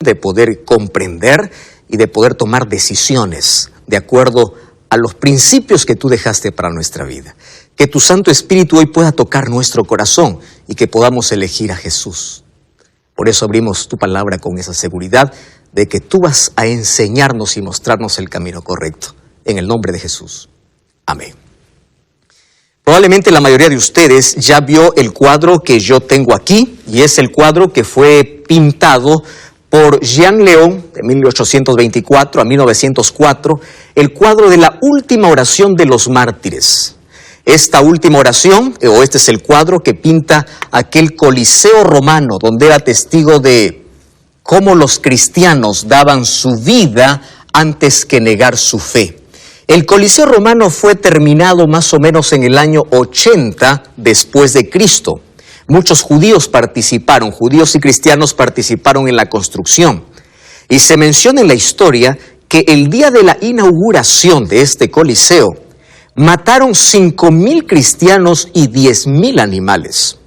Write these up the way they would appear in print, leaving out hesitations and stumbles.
de poder comprender y de poder tomar decisiones de acuerdo a los principios que tú dejaste para nuestra vida. Que tu Santo Espíritu hoy pueda tocar nuestro corazón y que podamos elegir a Jesús. Por eso abrimos tu palabra con esa seguridad de que tú vas a enseñarnos y mostrarnos el camino correcto. En el nombre de Jesús. Amén. Probablemente la mayoría de ustedes ya vio el cuadro que yo tengo aquí, y es el cuadro que fue pintado por Jean León de 1824 a 1904, el cuadro de la última oración de los mártires. Esta última oración, o este es el cuadro que pinta aquel Coliseo romano, donde era testigo de cómo los cristianos daban su vida antes que negar su fe. El Coliseo romano fue terminado más o menos en el año 80 después de Cristo. Muchos judíos y cristianos participaron en la construcción. Y se menciona en la historia que el día de la inauguración de este Coliseo, mataron 5,000 cristianos y 10,000 animales.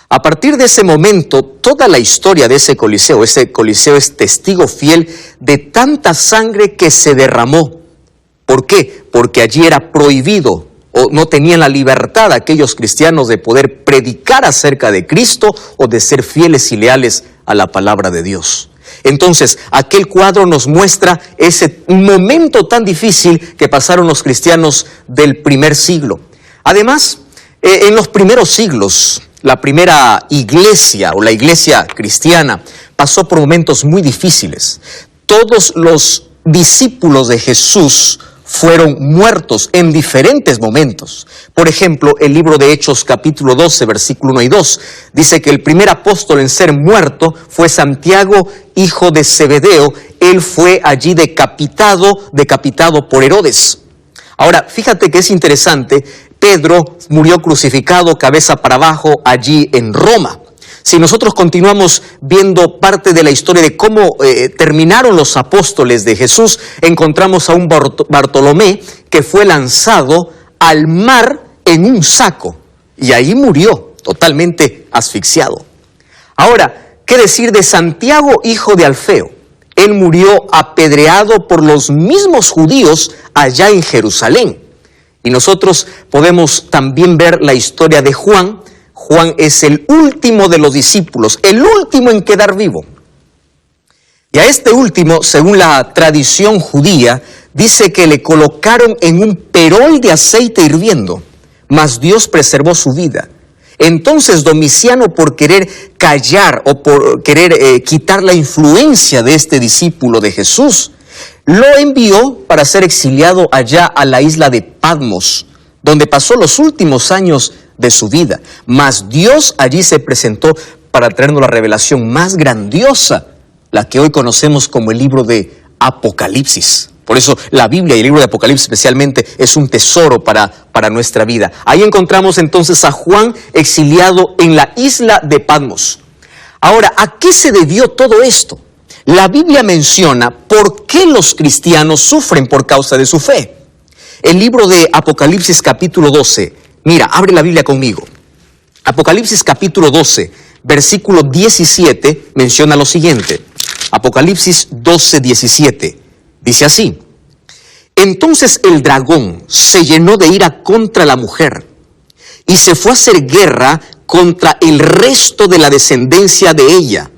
A partir de ese momento, toda la historia de ese Coliseo es testigo fiel de tanta sangre que se derramó. ¿Por qué? Porque allí era prohibido o no tenían la libertad aquellos cristianos de poder predicar acerca de Cristo o de ser fieles y leales a la palabra de Dios. Entonces, aquel cuadro nos muestra ese momento tan difícil que pasaron los cristianos del primer siglo. Además, en los primeros siglos, la primera iglesia o la iglesia cristiana pasó por momentos muy difíciles. Todos los discípulos de Jesús fueron muertos en diferentes momentos. Por ejemplo, el libro de Hechos capítulo 12, versículo 1 y 2, dice que el primer apóstol en ser muerto fue Santiago, hijo de Zebedeo. Él fue allí decapitado por Herodes. Ahora, fíjate que es interesante, Pedro murió crucificado cabeza para abajo allí en Roma. Si nosotros continuamos viendo parte de la historia de cómo terminaron los apóstoles de Jesús, encontramos a un Bartolomé que fue lanzado al mar en un saco y ahí murió totalmente asfixiado. Ahora, ¿qué decir de Santiago, hijo de Alfeo? Él murió apedreado por los mismos judíos allá en Jerusalén. Y nosotros podemos también ver la historia de Juan. Juan es el último de los discípulos, el último en quedar vivo. Y a este último, según la tradición judía, dice que le colocaron en un perol de aceite hirviendo, mas Dios preservó su vida. Entonces Domiciano, por querer callar o por querer quitar la influencia de este discípulo de Jesús, lo envió para ser exiliado allá a la isla de Patmos, donde pasó los últimos años de su vida. Mas Dios allí se presentó para traernos la revelación más grandiosa, la que hoy conocemos como el libro de Apocalipsis. Por eso la Biblia y el libro de Apocalipsis especialmente es un tesoro para nuestra vida. Ahí encontramos entonces a Juan exiliado en la isla de Patmos. Ahora, ¿a qué se debió todo esto? La Biblia menciona por qué los cristianos sufren por causa de su fe. El libro de Apocalipsis capítulo 12, mira, abre la Biblia conmigo. Apocalipsis capítulo 12, versículo 17, menciona lo siguiente. Apocalipsis 12, 17, dice así: entonces el dragón se llenó de ira contra la mujer y se fue a hacer guerra contra el resto de la descendencia de ella,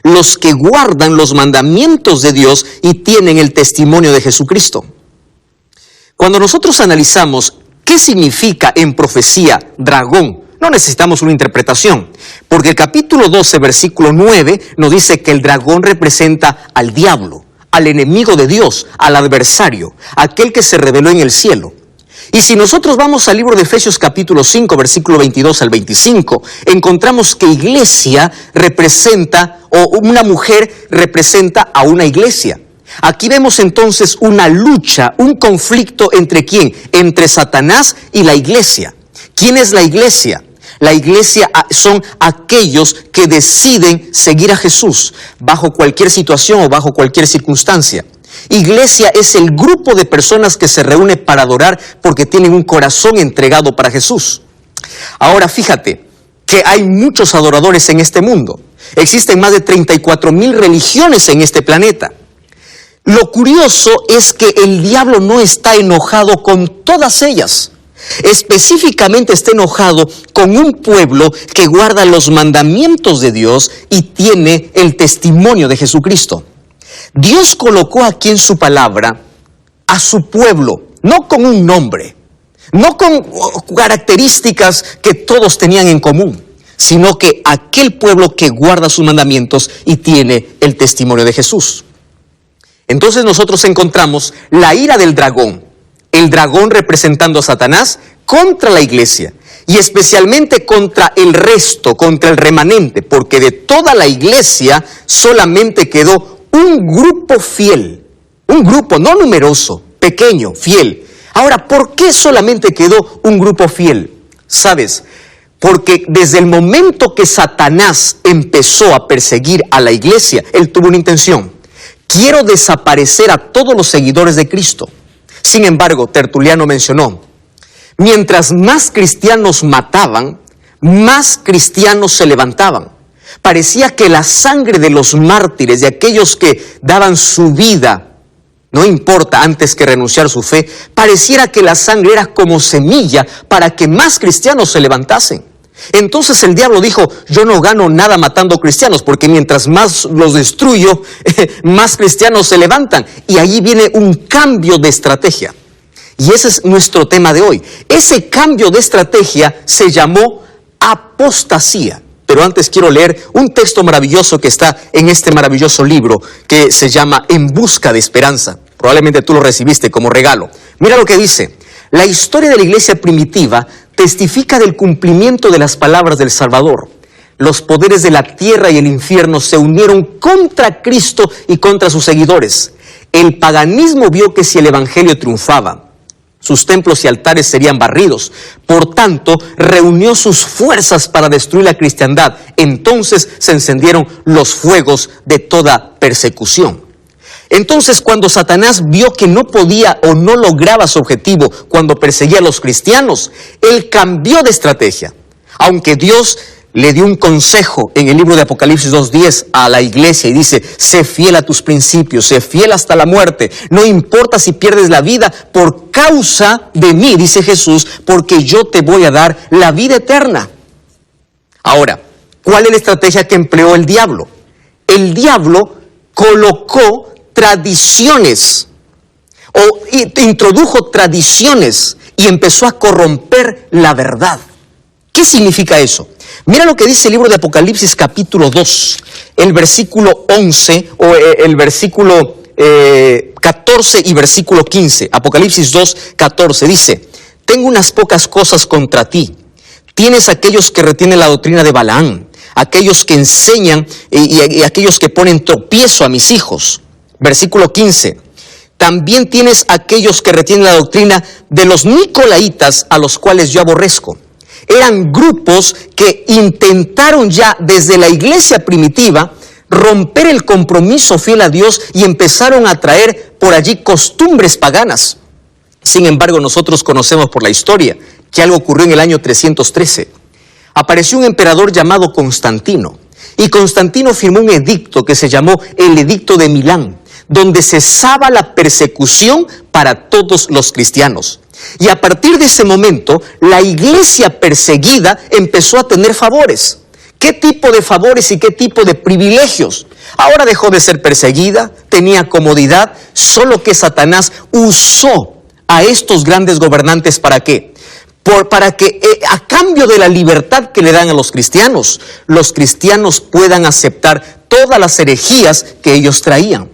los que guardan los mandamientos de Dios y tienen el testimonio de Jesucristo. Cuando nosotros analizamos qué significa en profecía dragón, no necesitamos una interpretación, porque el capítulo 12, versículo 9, nos dice que el dragón representa al diablo, al enemigo de Dios, al adversario, aquel que se rebeló en el cielo. Y si nosotros vamos al libro de Efesios capítulo 5, versículo 22 al 25, encontramos que iglesia representa, o una mujer representa a una iglesia. Aquí vemos entonces una lucha, un conflicto entre ¿quién? Entre Satanás y la iglesia. ¿Quién es la iglesia? La iglesia son aquellos que deciden seguir a Jesús bajo cualquier situación o bajo cualquier circunstancia. Iglesia es el grupo de personas que se reúne para adorar porque tienen un corazón entregado para Jesús. Ahora fíjate que hay muchos adoradores en este mundo. Existen más de 34,000 religiones en este planeta. Lo curioso es que el diablo no está enojado con todas ellas. Específicamente está enojado con un pueblo que guarda los mandamientos de Dios y tiene el testimonio de Jesucristo. Dios colocó aquí en su palabra a su pueblo, no con un nombre, no con características que todos tenían en común, sino que aquel pueblo que guarda sus mandamientos y tiene el testimonio de Jesús. Entonces nosotros encontramos la ira del dragón, el dragón representando a Satanás contra la iglesia y especialmente contra el resto, contra el remanente, porque de toda la iglesia solamente quedó un grupo fiel, un grupo no numeroso, pequeño, fiel. Ahora, ¿por qué solamente quedó un grupo fiel? ¿Sabes? Porque desde el momento que Satanás empezó a perseguir a la iglesia, él tuvo una intención. Quiero desaparecer a todos los seguidores de Cristo. Sin embargo, Tertuliano mencionó, mientras más cristianos mataban, más cristianos se levantaban. Parecía que la sangre de los mártires, de aquellos que daban su vida, no importa, antes que renunciar a su fe, pareciera que la sangre era como semilla para que más cristianos se levantasen. Entonces el diablo dijo, yo no gano nada matando cristianos, porque mientras más los destruyo, más cristianos se levantan. Y allí viene un cambio de estrategia. Y ese es nuestro tema de hoy. Ese cambio de estrategia se llamó apostasía. Pero antes quiero leer un texto maravilloso que está en este maravilloso libro que se llama En busca de esperanza. Probablemente tú lo recibiste como regalo. Mira lo que dice. La historia de la iglesia primitiva testifica del cumplimiento de las palabras del Salvador. Los poderes de la tierra y el infierno se unieron contra Cristo y contra sus seguidores. El paganismo vio que si el evangelio triunfaba, sus templos y altares serían barridos. Por tanto, reunió sus fuerzas para destruir la cristiandad. Entonces se encendieron los fuegos de toda persecución. Entonces, cuando Satanás vio que no podía o no lograba su objetivo cuando perseguía a los cristianos, él cambió de estrategia. Aunque Dios le dio un consejo en el libro de Apocalipsis 2:10 a la iglesia y dice, sé fiel a tus principios, sé fiel hasta la muerte, no importa si pierdes la vida por causa de mí, dice Jesús, porque yo te voy a dar la vida eterna. Ahora, ¿cuál es la estrategia que empleó el diablo? El diablo colocó tradiciones o introdujo tradiciones y empezó a corromper la verdad. ¿Qué significa eso? Mira lo que dice el libro de Apocalipsis capítulo 2, el versículo 11 o el versículo 14 y versículo 15. Apocalipsis 2, 14 dice, tengo unas pocas cosas contra ti. Tienes aquellos que retienen la doctrina de Balaam, aquellos que enseñan y aquellos que ponen tropiezo a mis hijos. Versículo 15. También tienes aquellos que retienen la doctrina de los nicolaitas, a los cuales yo aborrezco. Eran grupos que intentaron ya desde la iglesia primitiva romper el compromiso fiel a Dios y empezaron a traer por allí costumbres paganas. Sin embargo, nosotros conocemos por la historia que algo ocurrió en el año 313. Apareció un emperador llamado Constantino, y Constantino firmó un edicto que se llamó el Edicto de Milán, donde cesaba la persecución para todos los cristianos. Y a partir de ese momento, la iglesia perseguida empezó a tener favores. ¿Qué tipo de favores y qué tipo de privilegios? Ahora dejó de ser perseguida, tenía comodidad, solo que Satanás usó a estos grandes gobernantes ¿para qué? Para que a cambio de la libertad que le dan a los cristianos puedan aceptar todas las herejías que ellos traían.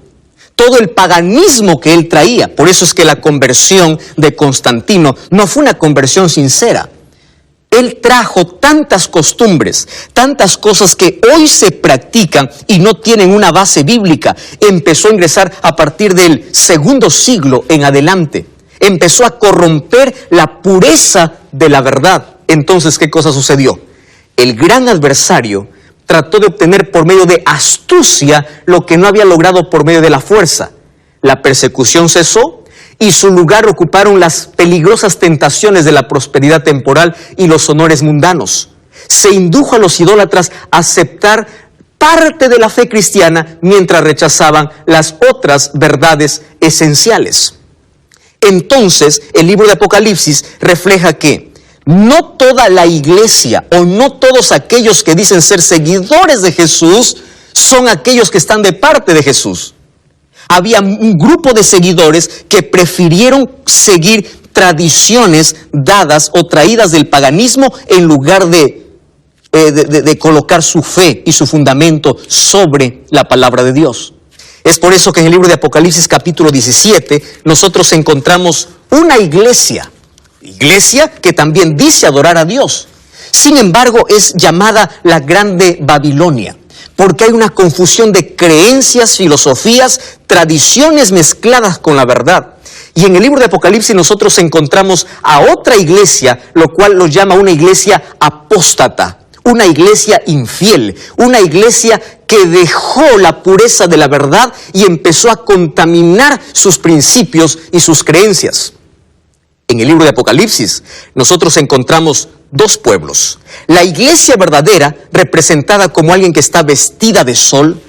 Todo el paganismo que él traía. Por eso es que la conversión de Constantino no fue una conversión sincera. Él trajo tantas costumbres, tantas cosas que hoy se practican y no tienen una base bíblica. Empezó a ingresar a partir del segundo siglo en adelante. Empezó a corromper la pureza de la verdad. Entonces, ¿qué cosa sucedió? El gran adversario trató de obtener por medio de astucia lo que no había logrado por medio de la fuerza. La persecución cesó y su lugar ocuparon las peligrosas tentaciones de la prosperidad temporal y los honores mundanos. Se indujo a los idólatras a aceptar parte de la fe cristiana mientras rechazaban las otras verdades esenciales. Entonces, el libro de Apocalipsis refleja que no toda la iglesia o no todos aquellos que dicen ser seguidores de Jesús son aquellos que están de parte de Jesús. Había un grupo de seguidores que prefirieron seguir tradiciones dadas o traídas del paganismo en lugar de colocar su fe y su fundamento sobre la palabra de Dios. Es por eso que en el libro de Apocalipsis capítulo 17 nosotros encontramos una iglesia que también dice adorar a Dios. Sin embargo, es llamada la Grande Babilonia, porque hay una confusión de creencias, filosofías, tradiciones mezcladas con la verdad. Y en el libro de Apocalipsis nosotros encontramos a otra iglesia, lo cual lo llama una iglesia apóstata, una iglesia infiel, una iglesia que dejó la pureza de la verdad y empezó a contaminar sus principios y sus creencias. En el libro de Apocalipsis nosotros encontramos dos pueblos. La iglesia verdadera, representada como alguien que está vestida de sol.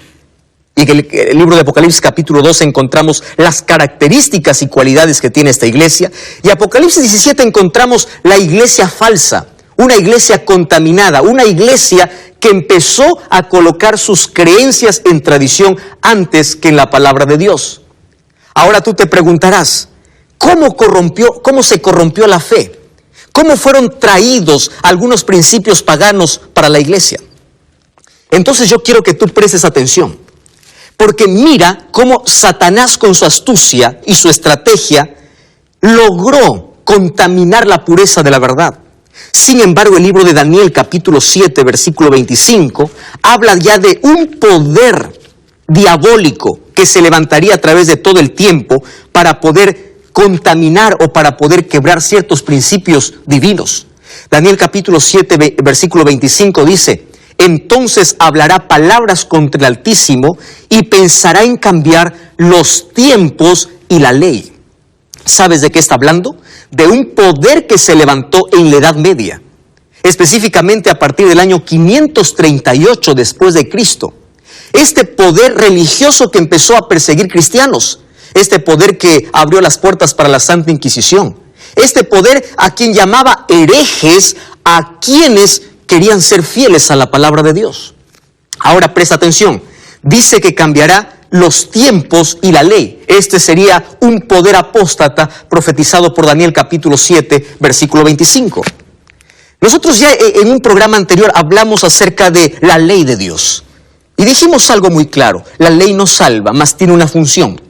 Y en el libro de Apocalipsis capítulo 2 encontramos las características y cualidades que tiene esta iglesia. Y Apocalipsis 17 encontramos la iglesia falsa, una iglesia contaminada, una iglesia que empezó a colocar sus creencias en tradición antes que en la palabra de Dios. Ahora tú te preguntarás, ¿cómo se corrompió la fe? ¿Cómo fueron traídos algunos principios paganos para la iglesia? Entonces yo quiero que tú prestes atención, porque mira cómo Satanás con su astucia y su estrategia logró contaminar la pureza de la verdad. Sin embargo, el libro de Daniel capítulo 7 versículo 25 habla ya de un poder diabólico que se levantaría a través de todo el tiempo para poder contaminar o para poder quebrar ciertos principios divinos. Daniel capítulo 7 versículo 25 dice: entonces hablará palabras contra el Altísimo y pensará en cambiar los tiempos y la ley. ¿Sabes de qué está hablando? De un poder que se levantó en la Edad Media, específicamente a partir del año 538 después de Cristo. Este poder religioso que empezó a perseguir cristianos, este poder que abrió las puertas para la Santa Inquisición, este poder a quien llamaba herejes a quienes querían ser fieles a la palabra de Dios. Ahora presta atención, dice que cambiará los tiempos y la ley. Este sería un poder apóstata profetizado por Daniel capítulo 7 versículo 25. Nosotros ya en un programa anterior hablamos acerca de la ley de Dios y dijimos algo muy claro: la ley no salva, mas tiene una función,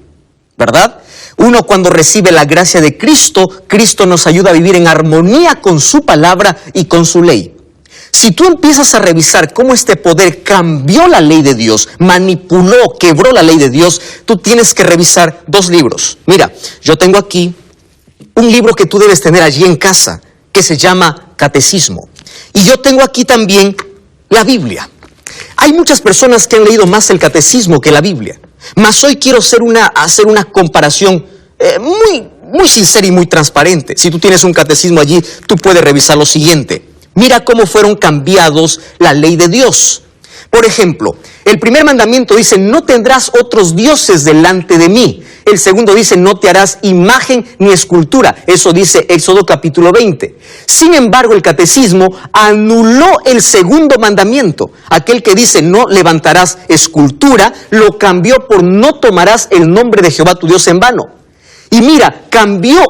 ¿verdad? Uno cuando recibe la gracia de Cristo, Cristo nos ayuda a vivir en armonía con su palabra y con su ley. Si tú empiezas a revisar cómo este poder cambió la ley de Dios, manipuló, quebró la ley de Dios, tú tienes que revisar dos libros. Mira, yo tengo aquí un libro que tú debes tener allí en casa, que se llama Catecismo. Y yo tengo aquí también la Biblia. Hay muchas personas que han leído más el Catecismo que la Biblia. Mas hoy quiero hacer una comparación muy sincera y muy transparente. Si tú tienes un catecismo allí, tú puedes revisar lo siguiente. Mira cómo fueron cambiados la ley de Dios. Por ejemplo, el primer mandamiento dice: no tendrás otros dioses delante de mí. El segundo dice: no te harás imagen ni escultura. Eso dice Éxodo capítulo 20. Sin embargo, el catecismo anuló el segundo mandamiento. Aquel que dice: no levantarás escultura, lo cambió por: no tomarás el nombre de Jehová tu Dios en vano. Y mira,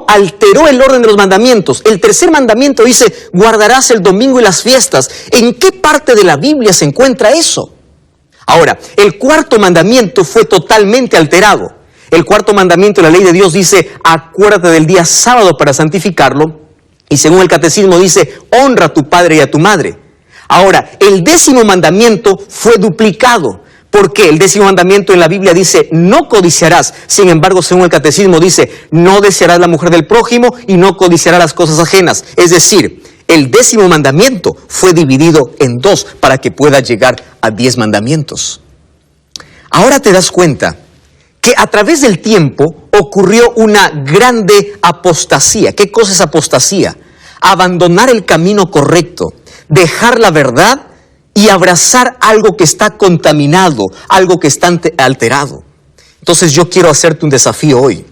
alteró el orden de los mandamientos. El tercer mandamiento dice: guardarás el domingo y las fiestas. ¿En qué parte de la Biblia se encuentra eso? Ahora, el cuarto mandamiento fue totalmente alterado. El cuarto mandamiento de la ley de Dios dice: acuérdate del día sábado para santificarlo. Y según el catecismo dice: honra a tu padre y a tu madre. Ahora, el 10º mandamiento fue duplicado. ¿Por qué? El 10º mandamiento en la Biblia dice: no codiciarás. Sin embargo, según el catecismo dice: no desearás la mujer del prójimo y no codiciarás las cosas ajenas. Es decir, el 10º mandamiento fue dividido en dos para que pueda llegar a 10 mandamientos. Ahora te das cuenta que a través del tiempo ocurrió una grande apostasía. ¿Qué cosa es apostasía? Abandonar el camino correcto, dejar la verdad y abrazar algo que está contaminado, algo que está alterado. Entonces yo quiero hacerte un desafío hoy.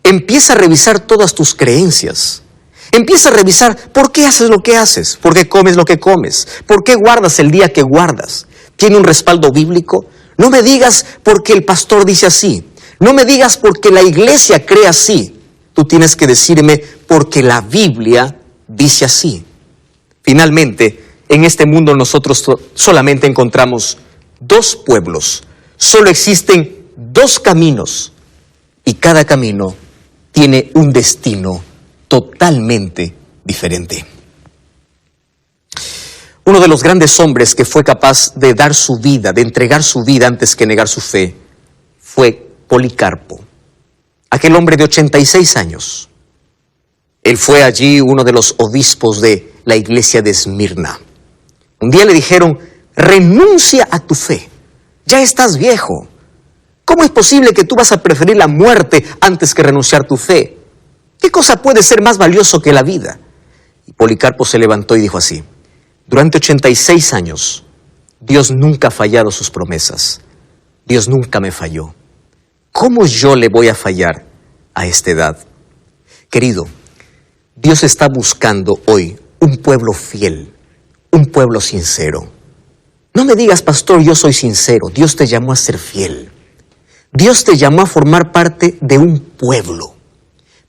Empieza a revisar todas tus creencias. Empieza a revisar por qué haces lo que haces, por qué comes lo que comes, por qué guardas el día que guardas. ¿Tiene un respaldo bíblico? No me digas porque el pastor dice así. No me digas porque la iglesia cree así. Tú tienes que decirme porque la Biblia dice así. Finalmente, en este mundo nosotros solamente encontramos dos pueblos. Solo existen dos caminos y cada camino tiene un destino totalmente diferente. Uno de los grandes hombres que fue capaz de dar su vida, de entregar su vida antes que negar su fe, fue Policarpo, aquel hombre de 86 años. Él fue allí uno de los obispos de la iglesia de Esmirna. Un día le dijeron, renuncia a tu fe, ya estás viejo. ¿Cómo es posible que tú vas a preferir la muerte antes que renunciar a tu fe? ¿Qué cosa puede ser más valioso que la vida? Y Policarpo se levantó y dijo así, durante 86 años, Dios nunca ha fallado sus promesas. Dios nunca me falló. ¿Cómo yo le voy a fallar a esta edad? Querido, Dios está buscando hoy un pueblo fiel, un pueblo sincero. No me digas, pastor, yo soy sincero. Dios te llamó a ser fiel. Dios te llamó a formar parte de un pueblo,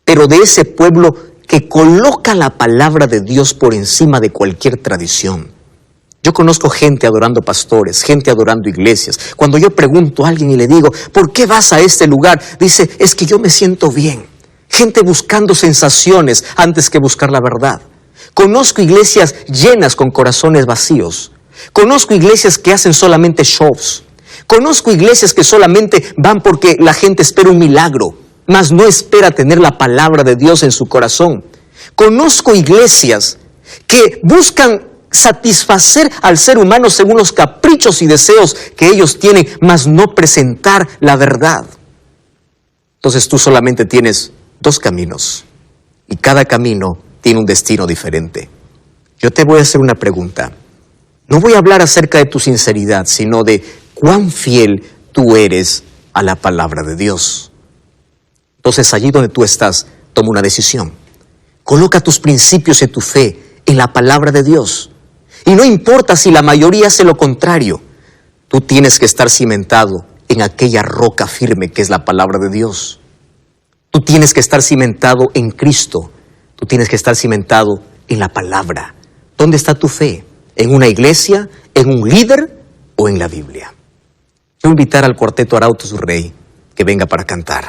pero de ese pueblo que coloca la palabra de Dios por encima de cualquier tradición. Yo conozco gente adorando pastores, gente adorando iglesias. Cuando yo pregunto a alguien y le digo, ¿por qué vas a este lugar? Dice, es que yo me siento bien. Gente buscando sensaciones antes que buscar la verdad. Conozco iglesias llenas con corazones vacíos. Conozco iglesias que hacen solamente shows. Conozco iglesias que solamente van porque la gente espera un milagro, mas no espera tener la palabra de Dios en su corazón. Conozco iglesias que buscan satisfacer al ser humano según los caprichos y deseos que ellos tienen, mas no presentar la verdad. Entonces tú solamente tienes dos caminos y cada camino tiene un destino diferente. Yo te voy a hacer una pregunta. No voy a hablar acerca de tu sinceridad, sino de cuán fiel tú eres a la palabra de Dios. Entonces allí donde tú estás, toma una decisión. Coloca tus principios y tu fe en la palabra de Dios. Y no importa si la mayoría hace lo contrario, tú tienes que estar cimentado en aquella roca firme que es la palabra de Dios. Tú tienes que estar cimentado en Cristo. Tú tienes que estar cimentado en la palabra. ¿Dónde está tu fe? ¿En una iglesia? ¿En un líder? ¿O en la Biblia? Quiero invitar al cuarteto Arautos du Rey que venga para cantar.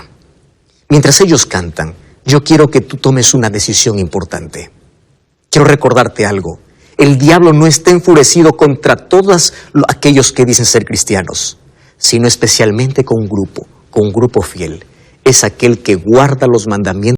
Mientras ellos cantan, yo quiero que tú tomes una decisión importante. Quiero recordarte algo. El diablo no está enfurecido contra todos aquellos que dicen ser cristianos, sino especialmente con un grupo fiel. Es aquel que guarda los mandamientos